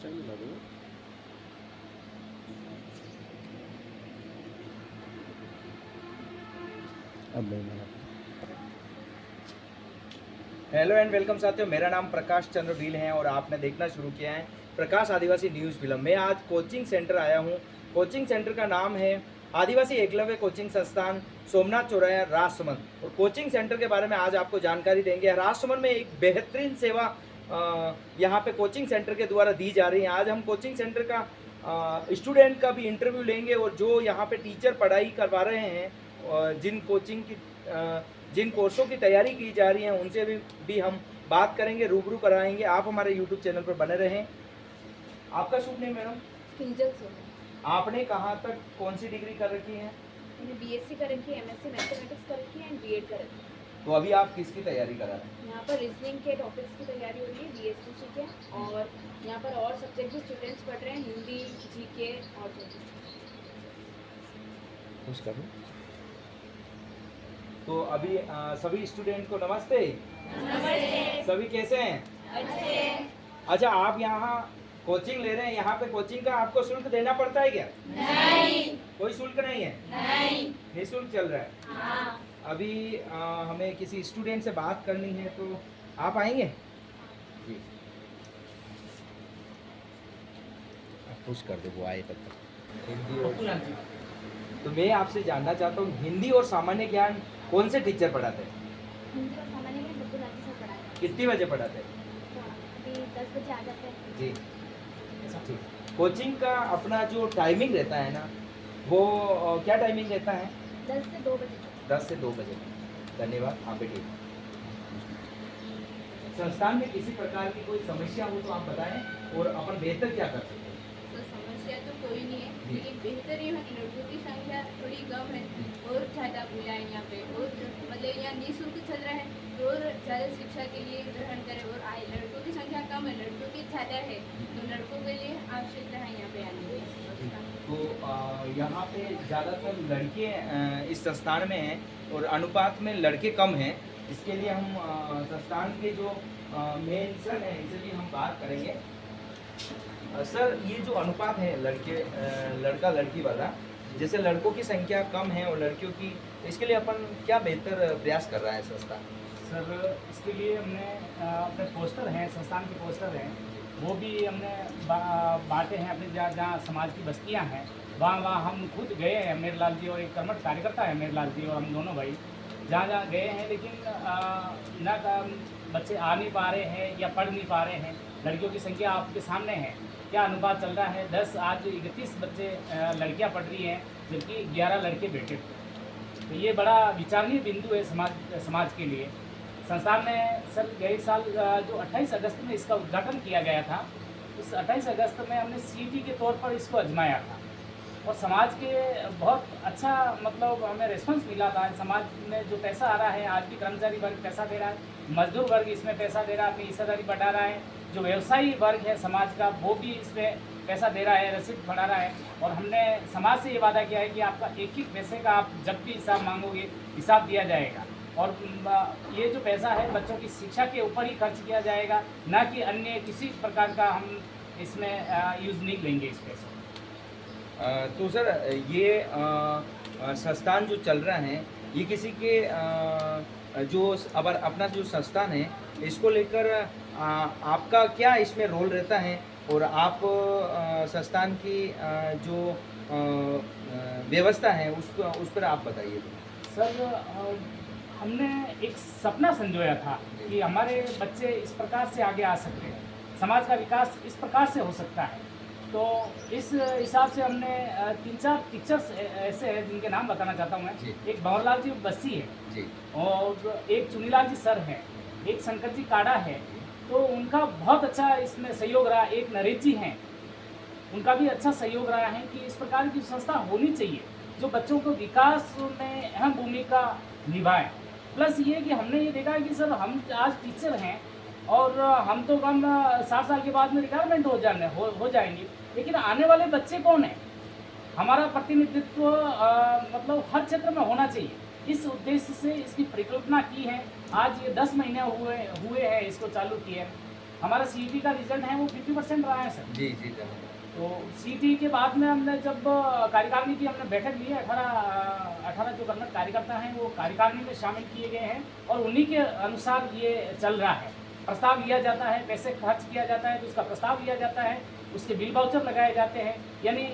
Time लगा दूँगा। अब मैं बना। हेलो एंड वेलकम साथियों, मेरा नाम प्रकाश चंद्र भील है और आपने देखना शुरू किया है प्रकाश आदिवासी न्यूज़ फिल्म। मैं आज कोचिंग सेंटर आया हूँ। कोचिंग सेंटर का नाम है आदिवासी एकलव्य कोचिंग संस्थान, सोमनाथ चौराहा, राजसमंद। और कोचिंग सेंटर के बारे में आज आपको जानकारी देंगे। राजसमंद में एक बेहतरीन सेवा यहाँ पे कोचिंग सेंटर के द्वारा दी जा रही है। आज हम कोचिंग सेंटर का स्टूडेंट का भी इंटरव्यू लेंगे और जो यहाँ पे टीचर पढ़ाई करवा रहे हैं, जिन कोर्सों की तैयारी की जा रही है उनसे भी हम बात करेंगे, रूबरू कराएंगे। आप हमारे यूट्यूब चैनल पर बने रहें। आपका शुभ नेम मैडम? किंजल सोना। आपने कहाँ तक कौन सी डिग्री कर रखी है? मैंने बीएससी कर रखी है, एमएससी मैथमेटिक्स कर रखी है एंड बीएड कर रखी है। तो अभी आप किसकी तैयारी करा रहे हैं? यहाँ पर रीजनिंग के टॉपिक्स की तैयारी हो रही है बीएससी के, और यहाँ पर और सब्जेक्ट भी स्टूडेंट्स पढ़ रहे हैं, हिंदी, जीके और जो भी। कुछ करूँ? तो अभी सभी स्टूडेंट को नमस्ते। नमस्ते। सभी कैसे हैं? अच्छे। अच्छा, आप यहाँ कोचिंग ले रहे हैं, यहाँ पे कोचिंग का आपको शुल्क देना पड़ता है क्या? नहीं। कोई शुल्क नहीं है? नहीं। निःशुल्क चल रहा है। हाँ। अभी हमें किसी स्टूडेंट से बात करनी है, तो आप आएंगे? जी, आप पुश कर दो, वो आए तब तक। हिंदी और तो मैं आपसे जानना चाहता हूँ, हिंदी और सामान्य ज्ञान कौन से टीचर पढ़ाते हैं? हिंदी और सामान्य में बब्बू राजी से पढ़ा है। कितनी बजे पढ़ाते हैं? अभी 10 बजे आ जाते हैं। जी, ठीक। कोचिंग का अपना जो टाइमिंग रहता है ना, वो क्या टाइमिंग रहता है? 10 से 2 बजे तक। 10 से 2 बजे। धन्यवाद, आप बैठिए। संस्थान में किसी प्रकार की कोई समस्या हो तो आप बताएं और अपन बेहतर क्या कर सकते हैं। तो समस्या तो कोई नहीं है, जी। लेकिन बेहतर ये है कि लड़कों की संख्या थोड़ी कम है और ज़्यादा बुलाएं यहाँ पे, और मतलब यहाँ निःशुल्क चल रहा है तो और ज़्यादा शिक्षा के लिए ग्रहण करें और आए। लड़कों की संख्या कम है, लड़कों की ज़्यादा है, तो लड़कों के लिए आवश्यकता है यहाँ पे आने की। तो यहाँ पे ज़्यादातर लड़के इस संस्थान में हैं और अनुपात में लड़के कम हैं। इसके लिए हम संस्थान के जो मेन सर हैं इनसे भी हम बात करेंगे। सर, ये जो अनुपात है लड़का लड़की वाला, जैसे लड़कों की संख्या कम है और लड़कियों की, इसके लिए अपन क्या बेहतर प्रयास कर रहा है संस्थान? सर, इसके लिए हमने अपने पोस्टर हैं, संस्थान के पोस्टर हैं, वो भी हमने बांटे हैं अपने जहाँ समाज की बस्तियाँ हैं वहाँ हम खुद गए हैं। मेरलाल जी और एक कर्मठ कार्यकर्ता है मेरलाल जी और हम दोनों भाई जहाँ गए हैं, लेकिन ना बच्चे आ नहीं पा रहे हैं या पढ़ नहीं पा रहे हैं। लड़कियों की संख्या आपके सामने है, क्या अनुपात चल रहा है। 10 आज 31 बच्चे लड़कियां पढ़ रही हैं, जबकि 11 लड़के बैठे थे। तो ये बड़ा विचारणीय बिंदु है समाज के लिए। संस्थान में सर गए साल जो 28 अगस्त में इसका उद्घाटन किया गया था, उस 28 अगस्त में हमने सीईटी के तौर पर इसको आजमाया था और समाज के बहुत अच्छा मतलब हमें रिस्पॉन्स मिला था। समाज में जो पैसा आ रहा है, आज भी कर्मचारी वर्ग पैसा दे रहा है, मजदूर वर्ग इसमें पैसा दे रहा है, अपनी हिस्सेदारी बढ़ा रहा है, जो व्यवसायी वर्ग है समाज का वो भी इसमें पैसा दे रहा है, रसीद बढ़ा रहा है। और हमने समाज से ये वादा किया है कि आपका एक एक पैसे का आप जब भी हिसाब मांगोगे हिसाब दिया जाएगा, और ये जो पैसा है बच्चों की शिक्षा के ऊपर ही खर्च किया जाएगा, ना कि अन्य किसी प्रकार का हम इसमें यूज़ नहीं लेंगे इस पैसे। तो सर, ये संस्थान जो चल रहा है, ये किसी के जो अगर अपना जो संस्थान है इसको लेकर आपका क्या इसमें रोल रहता है, और आप संस्थान की जो व्यवस्था है उस पर आप बताइए। सर, हमने एक सपना संजोया था कि हमारे बच्चे इस प्रकार से आगे आ सकते हैं, समाज का विकास इस प्रकार से हो सकता है। तो इस हिसाब से हमने 3-4 टीचर्स ऐसे हैं जिनके नाम बताना चाहता हूँ मैं। जी। एक भंवरलाल जी बस्सी है जी। और एक चुनीलाल जी सर हैं, एक शंकर जी काड़ा है। तो उनका बहुत अच्छा इसमें सहयोग रहा। एक नरेश जी हैं, उनका भी अच्छा सहयोग रहा है कि इस प्रकार की संस्था होनी चाहिए जो बच्चों को विकास में अहम भूमिका निभाए। प्लस ये कि हमने ये देखा है कि सर हम आज टीचर हैं और हम तो कम 60 साल के बाद में रिटायरमेंट हो जाएंगे, लेकिन आने वाले बच्चे कौन हैं? हमारा प्रतिनिधित्व मतलब हर क्षेत्र में होना चाहिए। इस उद्देश्य से इसकी परिकल्पना की है। आज ये 10 महीने हुए हैं इसको चालू किए। हमारा सीईटी का रिजल्ट है वो 50% रहा है सर। जी जी सर। तो सीईटी के बाद में हमने जब कार्यकारिणी की हमने बैठक ली है, 18 जो कर्मठ कार्यकर्ता हैं वो कार्यकारिणी में शामिल किए गए हैं और उन्हीं के अनुसार ये चल रहा है। प्रस्ताव लिया जाता है, पैसे खर्च किया जाता है तो उसका प्रस्ताव लिया जाता है, उसके बिल वाउचर लगाए जाते हैं, यानी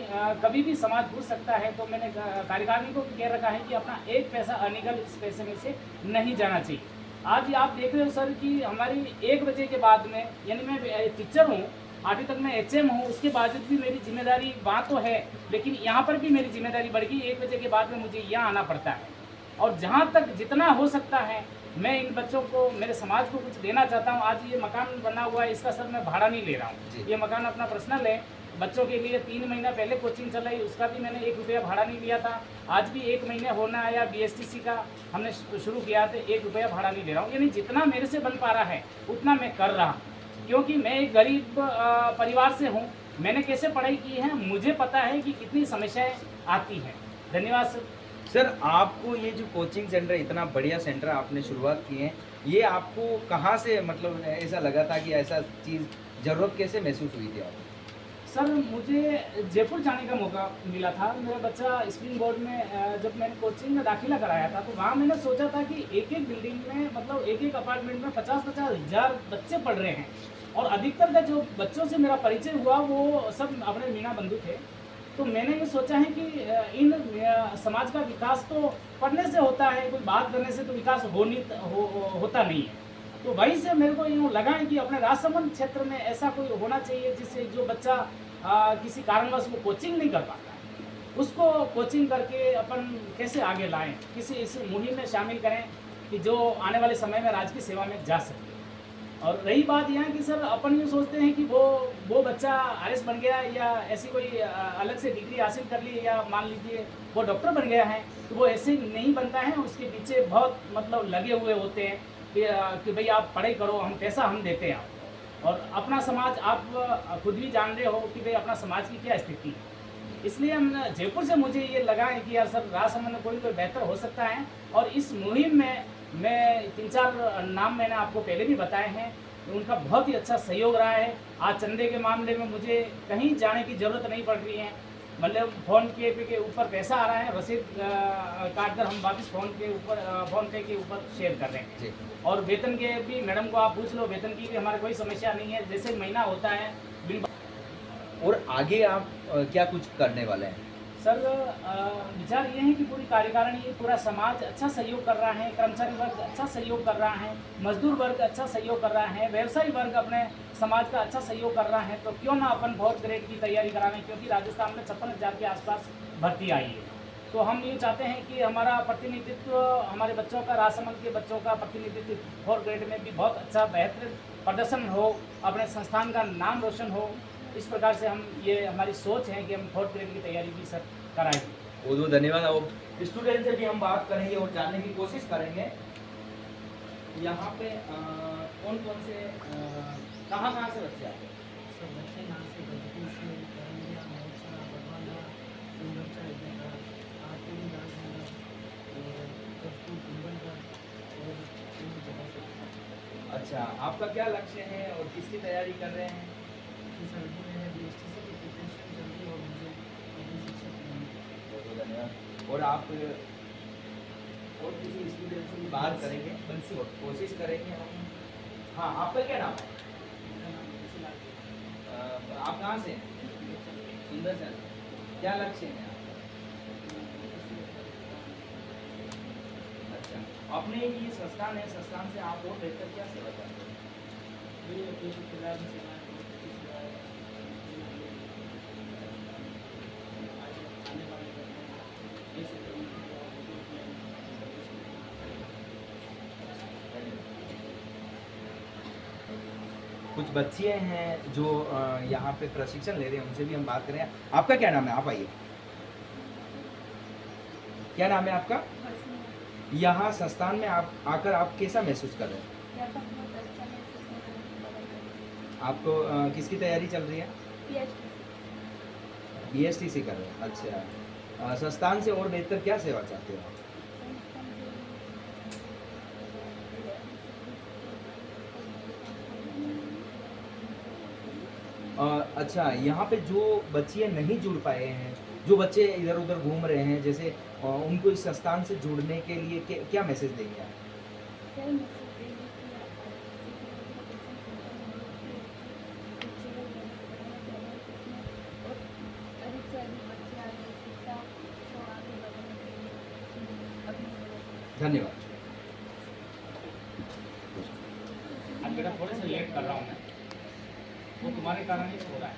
कभी भी समाज घुस सकता है। तो मैंने कार्यकारिणी को भी कह रखा है कि अपना एक पैसा अनिगल इस पैसे में से नहीं जाना चाहिए। आज आप देख रहे हो सर कि हमारी 1 बजे के बाद में, यानी मैं टीचर हूँ, 8वीं तक मैं HM हूँ, उसके बावजूद भी मेरी जिम्मेदारी वहाँ तो है, लेकिन यहाँ पर भी मेरी जिम्मेदारी बढ़ गई। 1 बजे के बाद में मुझे यहाँ आना पड़ता है और जहाँ तक जितना हो सकता है मैं इन बच्चों को, मेरे समाज को कुछ देना चाहता हूँ। आज ये मकान बना हुआ है, इसका सर मैं भाड़ा नहीं ले रहा हूँ, ये मकान अपना पर्सनल है। बच्चों के लिए 3 महीना पहले कोचिंग चल रही, उसका भी मैंने 1 रुपया भाड़ा नहीं लिया था। आज भी 1 महीने होना आया, BSTC का हमने शुरू किया तो 1 रुपया भाड़ा नहीं ले रहा हूँ। यानी जितना मेरे से बन पा रहा है उतना मैं कर रहा हूँ, क्योंकि मैं एक गरीब परिवार से हूँ। मैंने कैसे पढ़ाई की है, मुझे पता है कि कितनी समस्याएँ आती हैं। धन्यवाद सर। सर आपको ये जो कोचिंग सेंटर, इतना बढ़िया सेंटर आपने शुरुआत की है, ये आपको कहाँ से मतलब ऐसा लगा था कि ऐसा चीज़ ज़रूरत कैसे महसूस हुई थी आपको? सर मुझे जयपुर जाने का मौका मिला था। मेरा बच्चा स्प्रिंग बोर्ड में जब मैंने कोचिंग में दाखिला कराया था तो वहाँ मैंने सोचा था कि एक बिल्डिंग में, मतलब एक अपार्टमेंट में 50-50 हज़ार बच्चे पढ़ रहे हैं और अधिकतर का जो बच्चों से मेरा परिचय हुआ वो सब अपने मीणा बंधु थे। तो मैंने ये सोचा है कि इन समाज का विकास तो पढ़ने से होता है, कोई बात करने से तो विकास होता नहीं है। तो वहीं से मेरे को यूँ लगा है कि अपने राजसमंद क्षेत्र में ऐसा कोई होना चाहिए जिससे जो बच्चा किसी कारणवश वो कोचिंग नहीं कर पाता है, उसको कोचिंग करके अपन कैसे आगे लाएं, किसी इस मुहिम में शामिल करें कि जो आने वाले समय में राज्य की सेवा में जा सके। और रही बात यह है कि सर अपन ये सोचते हैं कि वो बच्चा RS बन गया या ऐसी कोई अलग से डिग्री हासिल कर ली या मान लीजिए वो डॉक्टर बन गया है, तो वो ऐसे नहीं बनता है। उसके पीछे बहुत मतलब लगे हुए होते हैं कि भाई आप पढ़ाई करो, हम पैसा हम देते हैं। और अपना समाज आप खुद भी जान रहे हो कि भाई अपना समाज की क्या स्थिति है। इसलिए हम जयपुर से मुझे ये लगा है कि यार सर राजसमंद में कोई बेहतर हो सकता है। और इस मुहिम में मैं 3-4 नाम मैंने आपको पहले भी बताए हैं, उनका बहुत ही अच्छा सहयोग रहा है। आज चंदे के मामले में मुझे कहीं जाने की ज़रूरत नहीं पड़ रही है, मतलब फ़ोन पे के ऊपर पैसा आ रहा है, रसीद काट कर हम वापस फ़ोन पे के ऊपर शेयर कर रहे हैं। और वेतन के भी मैडम को आप पूछ लो, वेतन की भी हमारे कोई समस्या नहीं है, जैसे महीना होता है बिल। और आगे आप क्या कुछ करने वाले हैं? सर विचार ये है कि पूरी कार्यकारिणी, पूरा समाज अच्छा सहयोग कर रहा है, कर्मचारी वर्ग अच्छा सहयोग कर रहा है, मजदूर वर्ग अच्छा सहयोग कर रहा है, व्यवसायी वर्ग अपने समाज का अच्छा सहयोग कर रहा है। तो क्यों ना अपन 4th ग्रेड की तैयारी कराएं, क्योंकि राजस्थान में 56,000 के आसपास भर्ती आई है। तो हम ये चाहते हैं कि हमारा प्रतिनिधित्व, हमारे बच्चों का, राजसमंद के बच्चों का प्रतिनिधित्व 4th ग्रेड में भी बहुत अच्छा बेहतर प्रदर्शन हो, अपने संस्थान का नाम रोशन हो। इस प्रकार से हम, ये हमारी सोच है कि हम 4th ग्रेड की तैयारी भी सर कराएंगे। बहुत बहुत धन्यवाद। और स्टूडेंट से भी हम बात करेंगे और जानने की कोशिश करेंगे यहाँ पे कौन कौन से कहाँ से बच्चे आते हैं? सब बच्चे यहाँ से गजपुर से, करंजिया, महोत्सव, बटवाला, कुंभलचा, आरती, राजनगर और गजपुर, कुंभलगढ़ और इन जगह से। अच्छा, आपका क्या लक्ष्य है और किसकी तैयारी कर रहे हैं? इस अवधि में BSTC की प्रिपरेशन चल रही है और मुझे अभी शिक्षक बनना है। बहुत बहुत धन्यवाद। और आप और किसी स्टूडेंट से भी बात करेंगे, और कोशिश करेंगे हम। हाँ, आपका क्या नाम है? मेरा नाम सिला आप कहाँ से हैं? सुंदर सर, क्या लक्ष्य है आपका? अच्छा, अपने ये संस्थान है, संस्थान से आप और बेहतर क्या सेवा चाहते हैं? ये एक खिलाड़ी में सेवाएं आने वाले जैसे कुछ बच्चे हैं जो यहाँ पे प्रशिक्षण ले रहे हैं, उनसे भी हम बात करें। आपका क्या नाम है? आप आइए। क्या नाम है आपका? यहाँ संस्थान में आप आकर आप कैसा महसूस कर रहे हैं? आपको किसकी तैयारी चल रही है? BSTC कर रहे हैं। अच्छा, संस्थान से और बेहतर क्या सेवा चाहते हो आप? अच्छा, यहाँ पे जो बच्चियाँ नहीं जुड़ पाए हैं, जो बच्चे इधर उधर घूम रहे हैं, जैसे उनको इस संस्थान से जुड़ने के लिए क्या मैसेज देंगे आप? क्या मैसेज देंगे कि आप और अधिक से अधिक बच्चे आगे शिक्षा को आगे बढ़ाने के लिए अपनी धन्यवाद। आज बेटा थोड़े से लेट कर रहा हूँ मैं, वो तुम्हारे कारण ही हो रहा है।